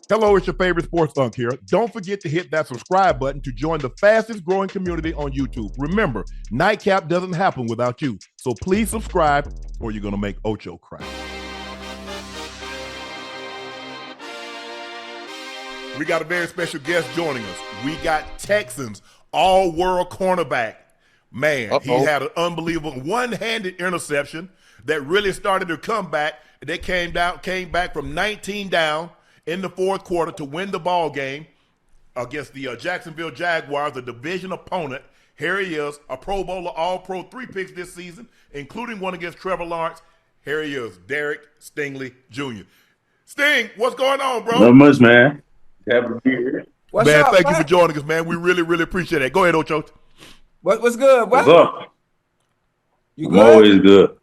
Hello, it's your favorite sports Unc here. Don't forget to hit that subscribe button to join the fastest growing community on YouTube. Remember, Nightcap doesn't happen without you. So please subscribe or you're going to make Ocho cry. We got a very special guest joining us. We got Texans all-world cornerback. Man, he had an unbelievable one-handed interception that really started to come back. They came back from 19 down in the fourth quarter to win the ball game against the Jacksonville Jaguars, a division opponent. Here he is, a Pro Bowler, All-Pro, 3 picks this season, including one against Trevor Lawrence. Here he is, Derek Stingley Jr. Sting, what's going on, bro? Not much, man. Happy to be here. What's man, up, thank you for joining us, man. We really, really appreciate it. Go ahead, Ocho. What's good? What's up? You good? I'm always good.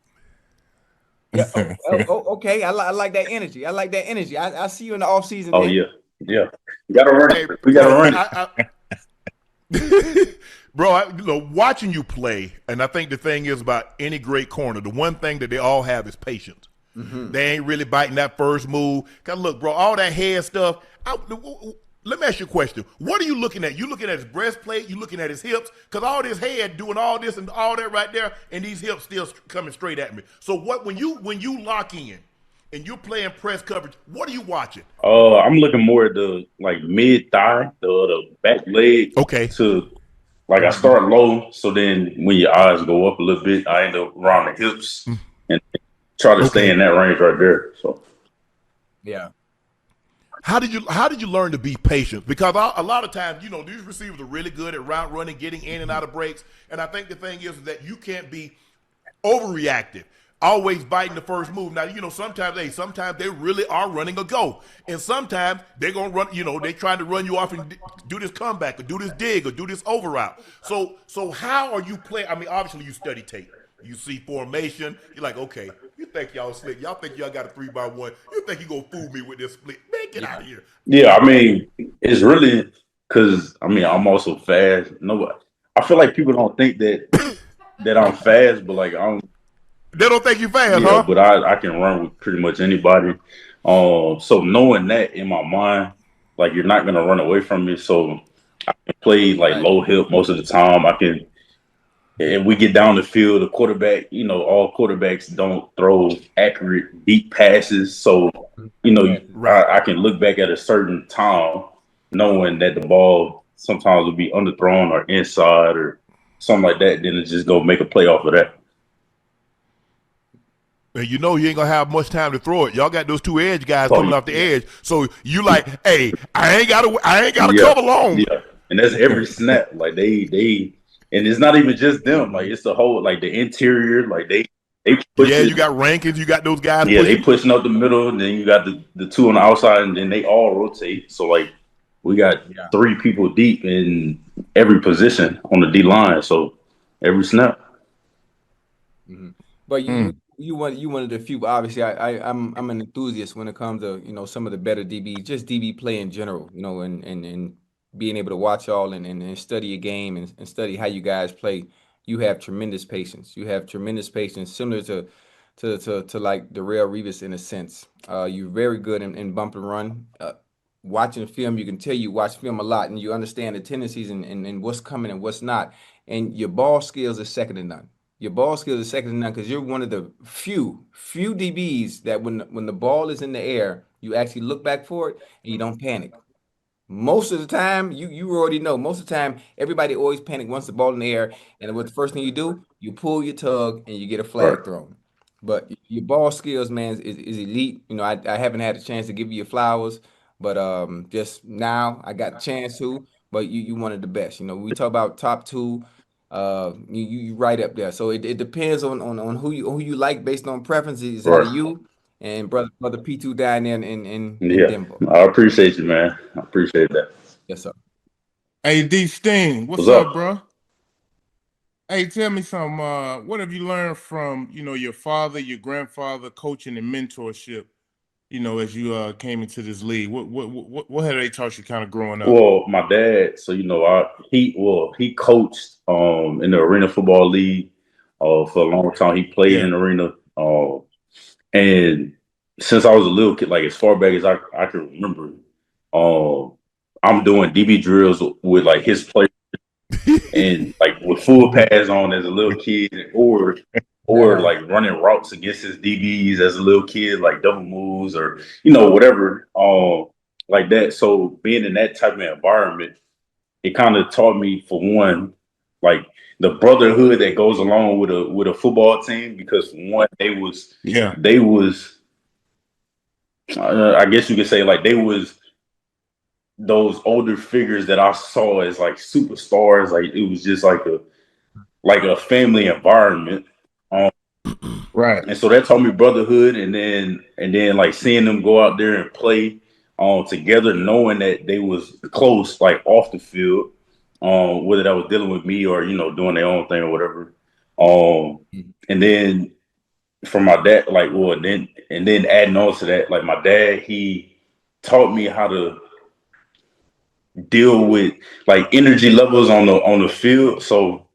Yeah. Okay. I like that energy. I see you in the off season. Oh, then. Yeah. You gotta run it. We gotta run it. Bro, watching you play, and I think the thing is about any great corner, the one thing that they all have is patience. Mm-hmm. They ain't really biting that first move. Cause look, bro, all that head stuff. Let me ask you a question. What are you looking at? You looking at his breastplate? You looking at his hips? Because all this head doing all this and all that right there, and these hips still coming straight at me. So what when you lock in and you're playing press coverage, what are you watching? I'm looking more at the mid thigh, the back leg. Okay. To I start low, so then when your eyes go up a little bit, I end up around the hips and try to stay in that range right there. So yeah. How did you learn to be patient? Because a lot of times, these receivers are really good at route running, getting in and out of breaks. And I think the thing is that you can't be overreactive, always biting the first move. Now, sometimes they really are running a go. And sometimes they're going to run, they trying to run you off and do this comeback or do this dig or do this over route. So how are you playing? I mean, obviously you study tape. You see formation. You're like, okay, you think y'all slick. Y'all think y'all got a 3-by-1. You think you going to fool me with this split. Man, get out of here. Yeah, I mean, it's really because, I'm also fast. No, I feel like people don't think that I'm fast, but they don't think you fast, yeah, huh? But I can run with pretty much anybody. So knowing that in my mind, you're not going to run away from me. So I can play low hip most of the time. And we get down the field, the quarterback, all quarterbacks don't throw accurate, deep passes. So, I can look back at a certain time knowing that the ball sometimes will be underthrown or inside or something like that. Then it's just going to make a play off of that. And you ain't going to have much time to throw it. Y'all got those 2 edge guys coming off the edge. So you hey, I ain't got to cover long. Yeah. And that's every snap. They and it's not even just them. It's the whole, the interior. They you got Rankins. You got those guys. Yeah, they pushing up the middle, and then you got the 2 on the outside, and then they all rotate. So, we got 3 people deep in every position on the D line. So, every snap. Mm-hmm. But you one of the few. Obviously, I'm an enthusiast when it comes to some of the better DBs, just DB play in general. And being able to watch y'all and study a game and study how you guys play. You have tremendous patience. Similar to like Darrelle Revis in a sense. You're very good in bump and run. Watching film, you can tell you watch film a lot and you understand the tendencies and what's coming and what's not. And your ball skills are second to none. Because you're one of the few DBs that when the ball is in the air, you actually look back for it and you don't panic. Most of the time, you already know. Most of the time, everybody always panic once the ball in the air. And what the first thing you do, you pull your tug and you get a flag thrown. But your ball skills, man, is elite. I haven't had a chance to give you your flowers, but just now I got a chance to. But you one of the best. We talk about top 2. You right up there. So it depends on who you like based on preferences out of you. And brother P2 down there in Denver. I appreciate you, man. I appreciate that. Yes, sir. Hey, D Sting, what's up, bro? Hey, tell me something. What have you learned from your father, your grandfather, coaching and mentorship? As you came into this league, what have they taught you kind of growing up? Well, my dad, so he coached in the Arena Football League for a long time. He played in the arena. And since I was a little kid, as far back as I can remember, I'm doing DB drills with like his players and like with full pads on as a little kid, or like running routes against his DBs as a little kid, like double moves or whatever, like that. So being in that type of environment, it kind of taught me, for one, like the brotherhood that goes along with a football team, because one, they was I guess you could say like they was those older figures that I saw as like superstars. Like it was just like a family environment. Right. And so that taught me brotherhood, and then like seeing them go out there and play together, knowing that they was close, like off the field, whether that was dealing with me or doing their own thing or whatever. And then from my dad, like then adding on to that, like my dad, he taught me how to deal with like energy levels on the field. So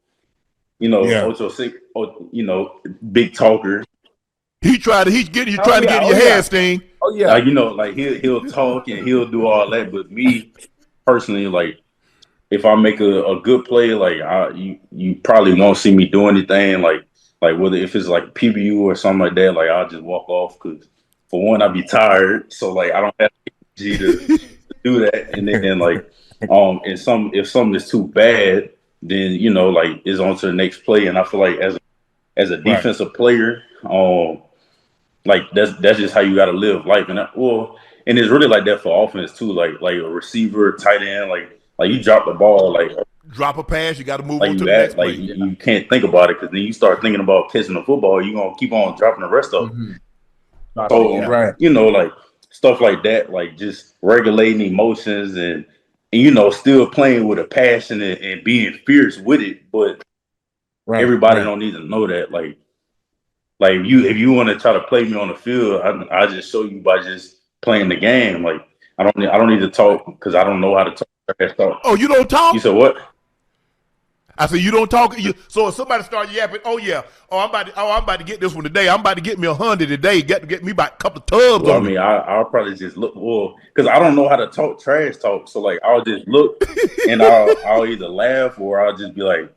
Ochocinco, big talker. He's trying to get in your head, Sting. Oh yeah. Like he'll talk and he'll do all that. But me personally, like if I make a good play, like you probably won't see me do anything. Like whether if it's like PBU or something like that, like I'll just walk off, because for one, I'll be tired. So like I don't have energy to do that. And then like if something is too bad, then like it's on to the next play. And I feel like as a defensive player, like that's just how you got to live life. And and it's really like that for offense too. Like a receiver, tight end, like you drop the ball, like drop a pass, you got to move like on to the next play. You can't think about it, because then you start thinking about catching the football. You're gonna keep on dropping the rest of them. So like stuff like that, like just regulating emotions and still playing with a passion and being fierce with it. But everybody don't need to know that. Like if you want to try to play me on the field, I just show you by just playing the game. Like I don't need to talk, because I don't know how to talk. Oh, you don't talk? You said what? I said you don't talk. So if somebody starts yapping, I'm about to get this one today. I'm about to get me 100 today. Get me about a couple of tubs. Well, I mean, I'll probably just look, because I don't know how to talk trash talk. So like I'll just look and I'll either laugh or I'll just be like,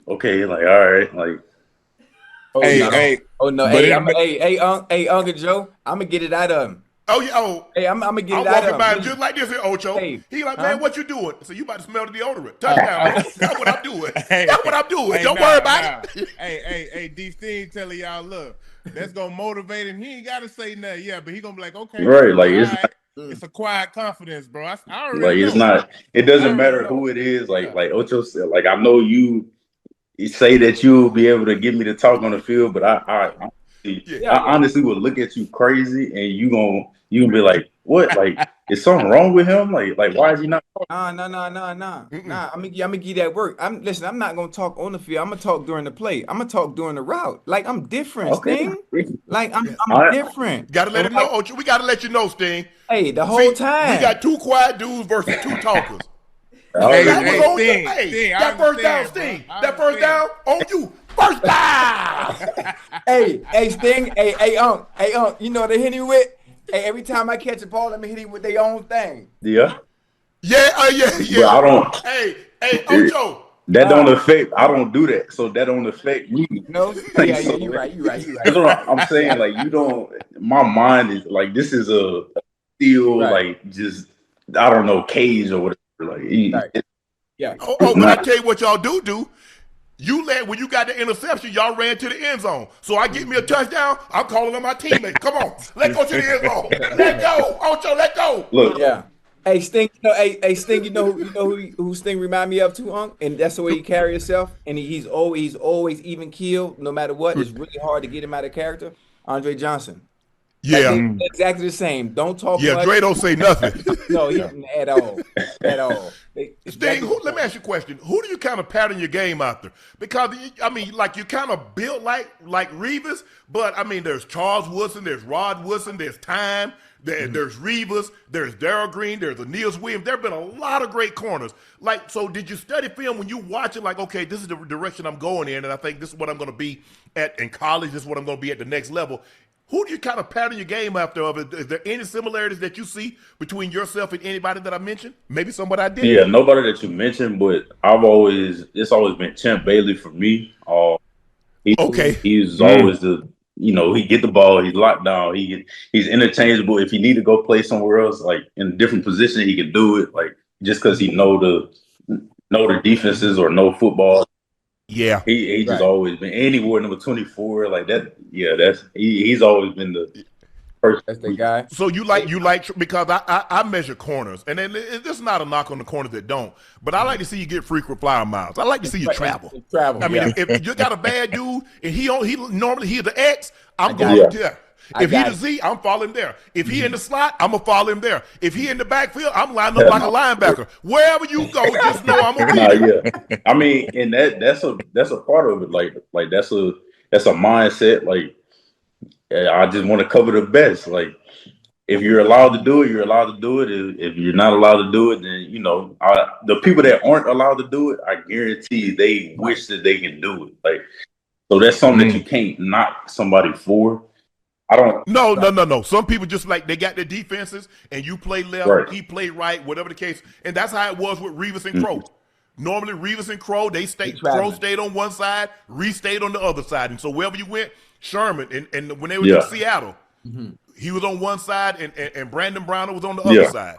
okay, like all right, like. Hey, Unc and Joe, I'm gonna get it out of him. Oh yeah, hey, I'm gonna get it out of him. I'm walking by just like this here, Ocho. Hey, he like, man, what you doing? So you about to smell the deodorant. Touchdown, man. That's what I'm doing. That's what I'm doing. Don't worry about it. Hey, D Sting telling y'all, look, that's gonna motivate him. He ain't gotta say nothing, but he gonna be like, okay, right, like it's a quiet confidence, bro. I already like know. It's not. It doesn't matter who it is. Like Ocho said, like I know you say that you'll be able to get me to talk on the field, but I honestly would look at you crazy, and you gonna be like, what? Like, is something wrong with him? Like why is he not talking? Nah. I'm gonna give you that work. I'm not gonna talk on the field. I'm gonna talk during the play. I'm gonna talk during the route. Like I'm different, Sting. Like I'm different. Gotta let him know, Ocho. We gotta let you know, Sting. Hey, the whole time we got 2 quiet dudes versus 2 talkers. Sting, that first down, Sting. That first down on you. First down. hey, Sting. Hey, Unc. You know what they hit me with? Hey, every time I catch a ball, let me hit him with their own thing. Yeah. Yeah. But I don't. Hey, Ocho. That don't affect. I don't do that, so that don't affect me. No. Yeah, you're right. That's what I'm saying. Like you don't. My mind is like this is a steel, like just I don't know, cage or whatever. Like but I tell you what y'all do. You when you got the interception, y'all ran to the end zone. So I get me a touchdown. I'm calling on my teammates. Come on, let's go to the end zone. Let go, Ocho. Let go. Look, Hey Sting, Sting, you know who Sting remind me of too, Unc? And that's the way he carry himself. And he's always even keeled, no matter what. It's really hard to get him out of character. Andre Johnson. Yeah, like, exactly the same. Don't talk. Yeah, much. Dre don't say nothing. No, he at all. Sting, let me ask you a question. Who do you kind of pattern your game after? Because I mean, like you kind of built like Revis, but I mean, there's Charles Woodson, there's Rod Woodson, there's Time, there's Revis, there's Darryl Green, there's Aeneas Williams. There have been a lot of great corners. Like, so did you study film when you watch it? Like, okay, this is the direction I'm going in, and I think this is what I'm going to be at in college. This is what I'm going to be at the next level. Who do you kind of pattern your game after? Is there any similarities that you see between yourself and anybody that I mentioned? Maybe somebody I didn't. Yeah, nobody that you mentioned, but it's always been Champ Bailey for me. Okay. He's always he get the ball, he's locked down, he's interchangeable. If he need to go play somewhere else, like in a different position, he can do it. Like just because he know the defenses or know football. Yeah. He just always been, and he wore number 24 like that. Yeah, he's always been the person. That's the guy. So you like because I measure corners, and then this is not a knock on the corners that don't, but I like to see you get frequent flyer miles. I like to see you travel. I mean, if you got a bad dude and he normally he's the X, I'm going there. If he the Z, I'm following there. If he in the slot, I'm gonna follow him there. If he in the backfield, I'm lining up like a linebacker. Wherever you go, just know I'm gonna be there. Yeah. I mean, and that's a part of it. Like that's a mindset. Like I just want to cover the best. Like if you're allowed to do it, you're allowed to do it. If you're not allowed to do it, then the people that aren't allowed to do it, I guarantee they wish that they can do it. Like so that's something that you can't knock somebody for. I don't. No. Some people just like they got their defenses, and you play left, he play right, whatever the case, and that's how it was with Revis and Crow. Normally, Revis and Crow, Crow stayed on one side, Revis stayed on the other side, and so wherever you went, Sherman and when they were in Seattle, he was on one side, and Brandon Browner was on the other side.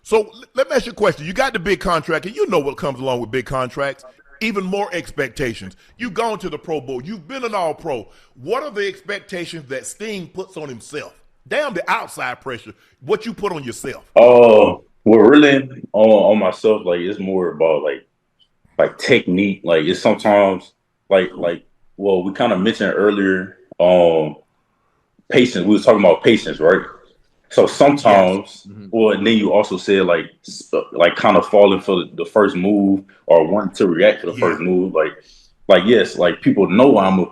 So let me ask you a question. You got the big contract, and you know what comes along with big contracts. Even more expectations. You've gone to the Pro Bowl. You've been an All-Pro. What are the expectations that Sting puts on himself? Damn the outside pressure. What you put on yourself? Well, really on myself, like it's more about like technique. Like it's sometimes like we kind of mentioned earlier, patience. We was talking about patience, right? So sometimes, and then you also said like kind of falling for the first move or wanting to react to the first move. Like yes, like people know I'm a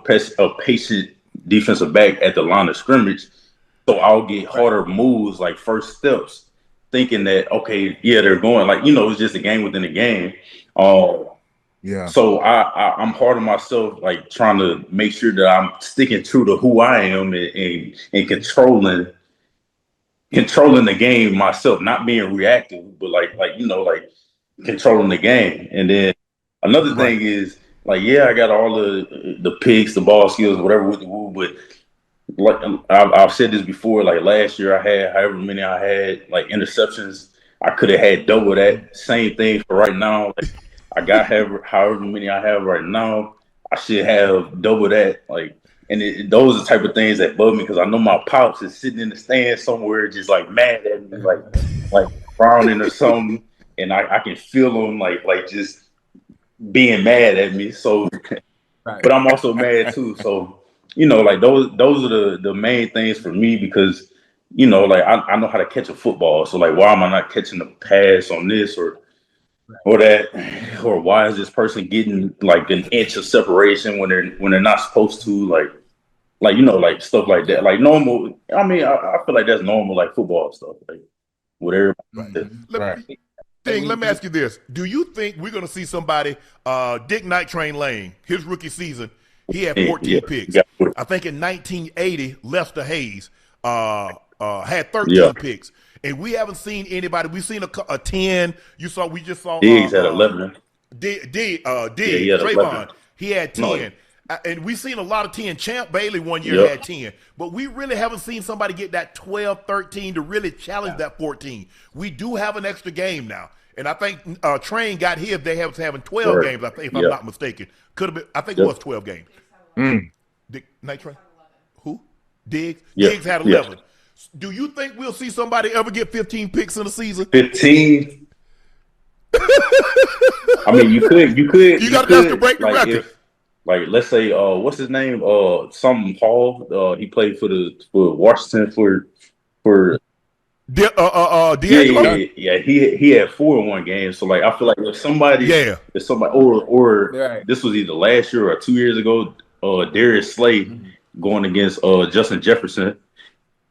patient defensive back at the line of scrimmage, so I'll get harder moves like first steps, thinking that okay, they're going like it's just a game within a game. So I'm hard on myself, like trying to make sure that I'm sticking true to who I am and controlling the game myself, not being reactive, but like controlling the game. And then another thing is like, I got all the picks, the ball skills, whatever with the woo, but like I've said this before, like last year I had however many I had, like interceptions, I could have had double that. Same thing for right now. Like, I got however many I have right now, I should have double that. Like, and those are the type of things that bug me because I know my pops is sitting in the stand somewhere, just like mad at me, like frowning or something, and I can feel him like just being mad at me. So, but I'm also mad too. So, like those are the main things for me because like I know how to catch a football. So like, why am I not catching the pass on this or that, or why is this person getting like an inch of separation when they're not supposed to, like like stuff like that, like normal. I mean, I feel like that's normal, like football stuff, like whatever. Let me ask you this: do you think we're going to see somebody, Dick Night Train Lane, his rookie season, he had 14 picks. I think in 1980, Lester Hayes had 13 picks. And we haven't seen anybody. We've seen a 10. We just saw Diggs had 11. Trayvon, he had 10. And we've seen a lot of 10. Champ Bailey one year had 10. But we really haven't seen somebody get that 12, 13 to really challenge that 14. We do have an extra game now. And I think Train got his. They have having 12 games, if I'm not mistaken. Could have been. I think it was 12 games. Night Train? Who? Diggs? Diggs had 11. Do you think we'll see somebody ever get 15 picks in a season? 15? I mean, you could. You got to break the record. Like, let's say, what's his name? Some Hall. He played for Washington for. D'Angelo? Yeah. He had 4 in one game. So like, I feel like if somebody, or this was either last year or 2 years ago, Darius Slay going against Justin Jefferson.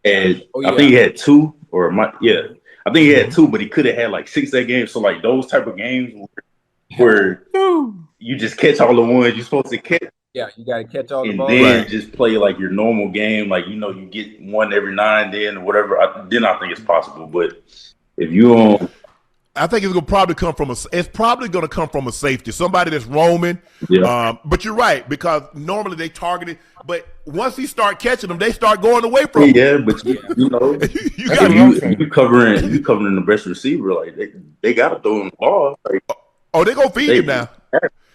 And I think he had 2 I think he had 2, but he could have had like 6 that game. So like those type of games where you just catch all the ones you're supposed to catch. Yeah, you got to catch all the and balls. then Right. just play like your normal game, like you get one every now and then or whatever. Then I think it's possible. But if you don't, I think it's gonna probably come from it's probably gonna come from a safety, somebody that's roaming. yeah, But you're right, because normally they target it, but once he start catching them, they start going away from him. yeah, but you know, You That's got what I'm if saying. you covering the best receiver, like they got to throw him the ball. Like oh, they gonna feed him they, now.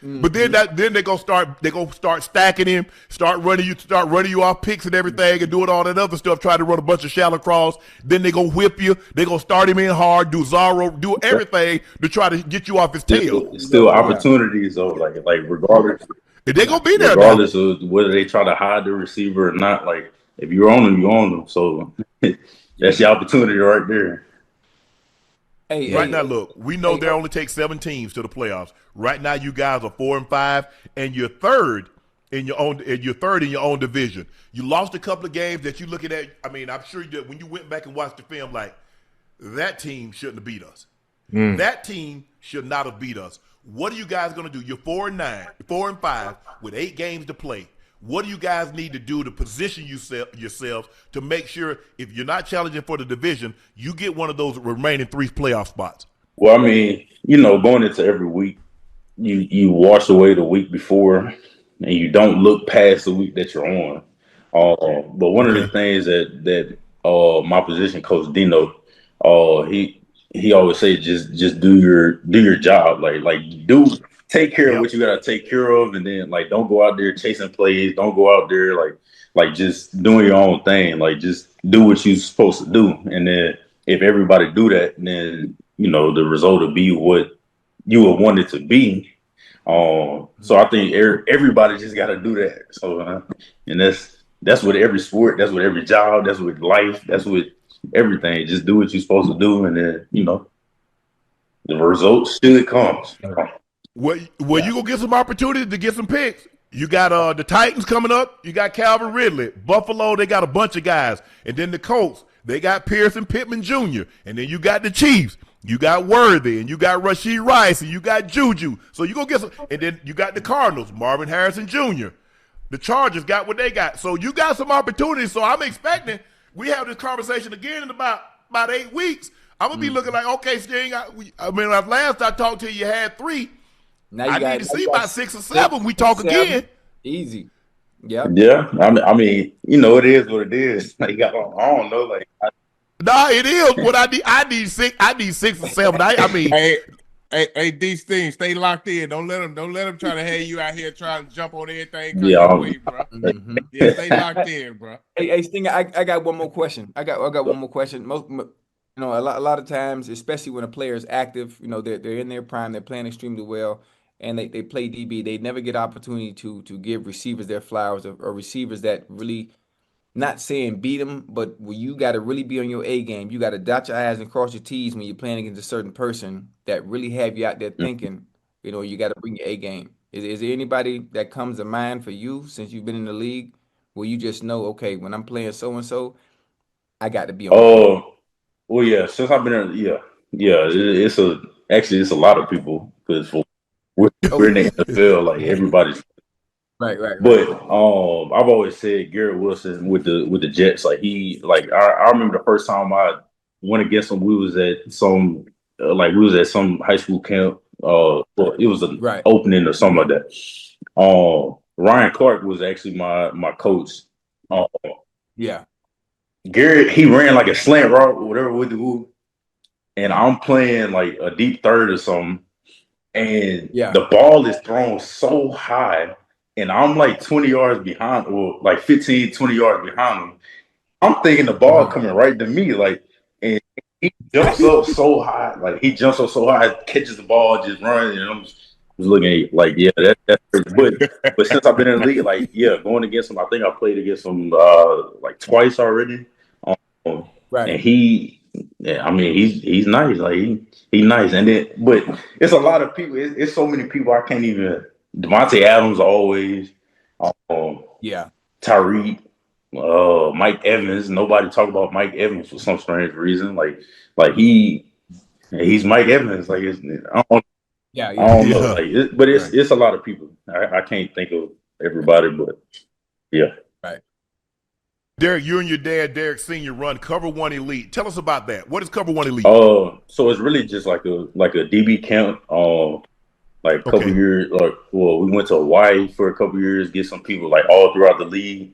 But then they gonna start stacking him, start running you off picks and everything, and doing all that other stuff, trying to run a bunch of shallow cross. Then they gonna whip you. They gonna start him in hard, do Zorro, do everything to try to get you off his tail. still opportunities though, like regardless. And they gonna be there now. Regardless of whether they try to hide the receiver or not, like if you're on them, you're on them. So that's the opportunity right there. Right now, look, we know there only takes 7 teams to the playoffs. Right now, you guys are 4-5, and you're third in your own division. You lost a couple of games that you're looking at. I mean, I'm sure that when you went back and watched the film, like, that team shouldn't have beat us. That team should not have beat us. What are you guys going to do? You're 4-5 with 8 games to play. What do you guys need to do to position yourselves to make sure if you're not challenging for the division, you get one of those remaining 3 playoff spots? Well, I mean, going into every week, you wash away the week before, and you don't look past the week that you're on. But one of the things that my position coach Dino, he always say just do your job, take care of what you gotta take care of, and then like don't go out there chasing plays, don't go out there like just doing your own thing, like just do what you're supposed to do, and then if everybody do that, then the result will be what you would want it to be. So I think everybody just got to do that. So and that's with every sport, that's with every job, that's with life, that's with everything. Just do what you're supposed to do, and then the results still comes. Well, you gonna get some opportunities to get some picks. You got the Titans coming up. You got Calvin Ridley. Buffalo, they got a bunch of guys, and then the Colts, they got Pearson Pittman Jr. And then you got the Chiefs. You got Worthy, and you got Rashee Rice, and you got Juju. So you gonna get some, and then you got the Cardinals, Marvin Harrison Jr. The Chargers got what they got. So you got some opportunities. So I'm expecting we have this conversation again in about 8 weeks. I'm gonna be looking like, okay, Sting. I mean, last I talked to you had 3. Now I need to see about 6 or 7. We talk again. Easy. Yeah. Yeah. I mean, it is what it is. Like, I don't know. Like, Nah, it is what I need. I need 6. I need 6 or 7. I mean, hey, these things, stay locked in. Don't let them try to have you out here trying to jump on everything. Yeah. Way, bro. Yeah, stay locked in, bro. Hey, Sting, I got one more question. I got one more question. A lot of times, especially when a player is active, they're in their prime, they're playing extremely well, and they play DB. They never get opportunity to give receivers their flowers, or receivers that really, not saying beat them, but where you got to really be on your A game. You got to dot your I's and cross your T's when you're playing against a certain person that really have you out there thinking, you got to bring your A game. Is there anybody that comes to mind for you since you've been in the league where you just know, okay, when I'm playing so-and-so, I got to be on my game? Well, yeah. Since I've been there, yeah. It's a lot of people because we're in the NFL, like everybody's. Right. But I've always said Garrett Wilson with the Jets, like I remember the first time I went against him, we was at some high school camp. It was an opening or something like that. Ryan Clark was actually my coach. Yeah. Garrett, he ran like a slant route or whatever with the hoop, and I'm playing like a deep third or something, and the ball is thrown so high, and I'm like 20 yards behind, or like 15, 20 yards behind him. I'm thinking the ball coming right to me, and he jumps up so high, catches the ball, just runs, and I'm just looking at like, that's crazy. But since I've been in the league, going against him, I think I played against him like twice already. And he's nice, like he's nice, and then but it's a lot of people. It's so many people I can't even. Devontae Adams always, Tyreek, Mike Evans. Nobody talk about Mike Evans for some strange reason. Like he's Mike Evans. Like I don't know. Like, but it's a lot of people. I can't think of everybody, but yeah. Right. Derek, you and your dad, Derek Sr., run Cover One Elite. Tell us about that. What is Cover One Elite? So it's really just like a DB camp. Like a couple years, we went to Hawaii for a couple years, get some people like all throughout the league.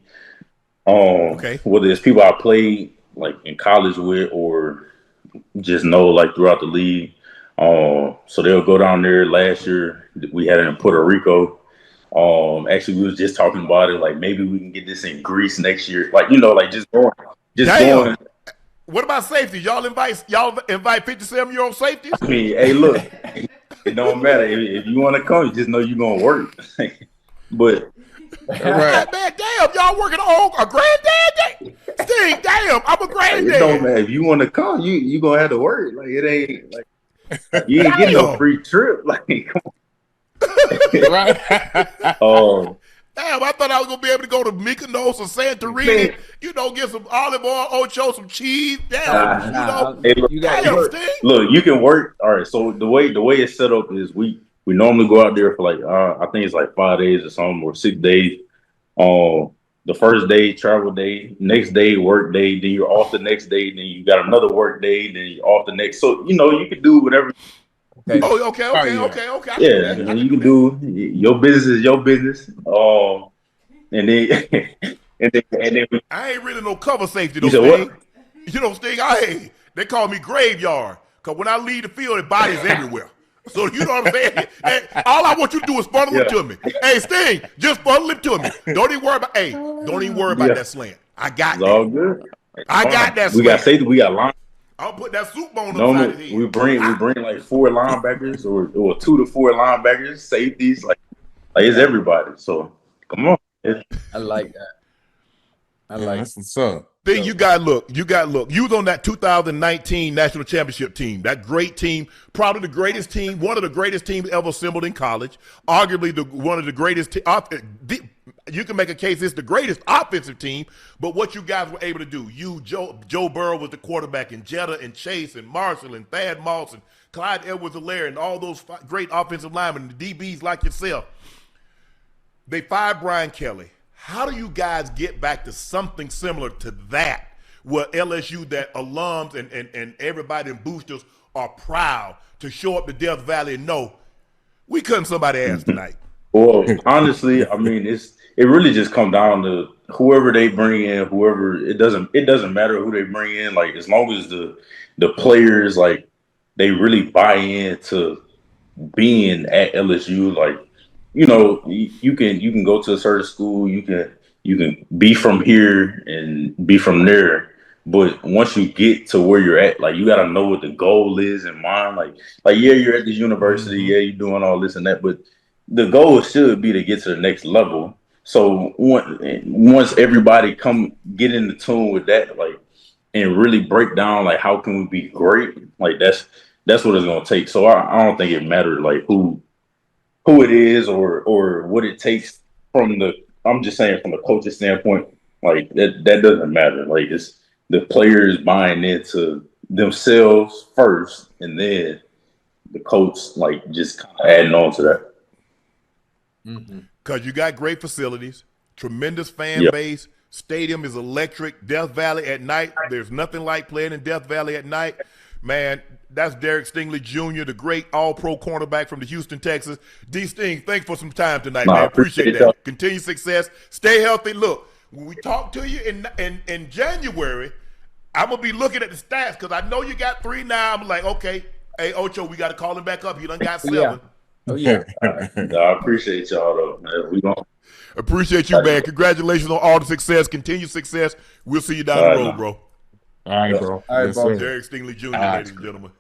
Whether it's people I played like in college with or just know like throughout the league. So they'll go down there. Last year we had it in Puerto Rico. Actually we was just talking about it, like maybe we can get this in Greece next year. Like, like just going. What about safety? Y'all invite 57-year-old safeties? I mean, hey, look, it don't matter. If you want to come, you just know you're gonna work. But man, damn, y'all working on a granddad? Sting, damn, I'm a granddad. It don't matter. If you want to come, you gonna have to work. Like, it ain't like you ain't getting no free trip. Like, come on. Right. Damn, I thought I was gonna be able to go to Mykonos or Santorini, get some olive oil, Ocho, some cheese. Damn, hey, look, you can work. All right. So the way it's set up is we normally go out there for like I think it's like 5 days or something, or 6 days. The first day, travel day, next day, work day, then you're off the next day, then you got another work day, then you're off the next. So you can do whatever. Okay. Okay. Yeah, you can do your business is your business. And then I ain't really no cover safety though, Sting. Sting, they call me graveyard because when I leave the field, the body's everywhere. So you know what I'm saying? Hey, all I want you to do is funnel it to me. Hey, Sting, just funnel it to me. Don't even worry about that slant. I got it's all good. I got that slant. We got safety. We got line. I'll put that soup bone upside his head. We bring like 4 linebackers or 2 to 4 linebackers, safeties, like it's everybody. So come on. I like that. That's what's up. Then you got look. You was on that 2019 national championship team. That great team, probably the greatest team, one of the greatest teams ever assembled in college. Arguably one of the greatest. You can make a case it's the greatest offensive team. But what you guys were able to do, Joe Burrow was the quarterback, and Jetta and Chase and Marshall and Thad Moss and Clyde Edwards-Helaire and all those great offensive linemen, the DBs like yourself. They fired Brian Kelly. How do you guys get back to something similar to that, where LSU, that alums and everybody in boosters are proud to show up to Death Valley and know we cutting somebody's ass tonight? Well, honestly, I mean, it really just come down to whoever they bring in, it doesn't matter who they bring in. Like, as long as the players, like, they really buy into being at LSU, like, you can go to a certain school, you can be from here and be from there, but once you get to where you're at, like, you got to know what the goal is in mind. Like yeah, you're at this university, yeah, you're doing all this and that, but the goal should be to get to the next level. So once everybody get in the tune with that, like, and really break down, like, how can we be great, like, that's what it's gonna take. So I don't think it matters like who it is or what it takes I'm just saying from the coach's standpoint, like, that doesn't matter. Like, it's the players buying into themselves first, and then the coach, like, just kind of adding on to that. Because you got great facilities, tremendous fan base, stadium is electric. Death Valley at night, there's nothing like playing in Death Valley at night. Man, that's Derek Stingley Jr., the great all-pro cornerback from the Houston, Texas. D. Sting, thanks for some time tonight, man. Appreciate that. Continued success. Stay healthy. Look, when we talk to you in January, I'm going to be looking at the stats because I know you got 3 now. I'm like, okay, hey, Ocho, we got to call him back up. He done got 7. Yeah. Oh, yeah. I appreciate y'all, though, man. We don't appreciate you, man. Congratulations on all the success. Continued success. We'll see you down the road, bro. All right, bro. All right, bro. Derek Stingley Jr., ladies and gentlemen.